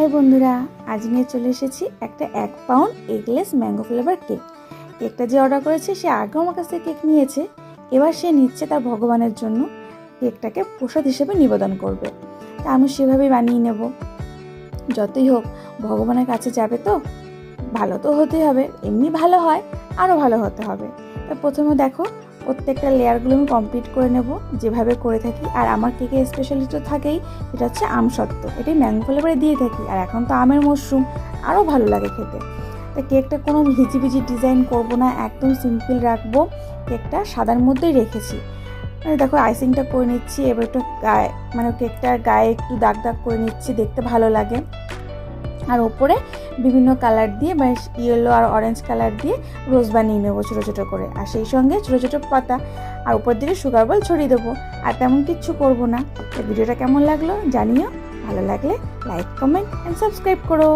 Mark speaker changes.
Speaker 1: High বন্ধুরা, আজ নিয়ে চলে এসেছি একটা 1 pound eggless mango flavour cake. কেকটা যে অর্ডার করেছে সে আগেও আমার কাছ থেকে কেক নিয়েছে, এবার সে নিচ্ছে তার ভগবানের জন্য কেকটাকে প্রসাদ হিসেবে নিবেদন করবে। তা আমি সেভাবেই বানিয়ে নেব। যতই হোক ভগবানের কাছে যাবে তো ভালো তো হতেই হবে, এমনি ভালো হয় আরও ভালো হতে হবে। তা প্রথমে দেখো প্রত্যেকটা লেয়ারগুলো আমি কমপ্লিট করে নেব যেভাবে করে থাকি। আর আমার কেকে স্পেশালি তো থাকেই, এটা হচ্ছে আমসত্ত্ব, এটাই ম্যাঙ্গো ফ্লেভারে দিয়ে থাকি। আর এখন তো আমের মরশুম, আরও ভালো লাগে খেতে। তা কেকটা কোনো হিজিবিজি ডিজাইন করব না, একদম সিম্পল রাখবো। কেকটা সাদার মধ্যেই রেখেছি। মানে দেখো আইসিংটা করে নিচ্ছি, এবার একটু গায়ে কেকটার গায়ে একটু দাগ দাগ করে নিচ্ছি, দেখতে ভালো লাগে। আর ওপরে বিভিন্ন কালার দিয়ে বা ইয়েলো আর অরেঞ্জ কালার দিয়ে রোজ বানিয়ে নেবো ছোটো ছোটো করে, আর সেই সঙ্গে ছোটো ছোটো পাতা, আর উপর দিকে সুগার বল ছড়িয়ে দেবো। আর তেমন কিচ্ছু করবো না। ভিডিওটা কেমন লাগলো জানিও, ভালো লাগলে লাইক, কমেন্ট অ্যান্ড সাবস্ক্রাইব করো।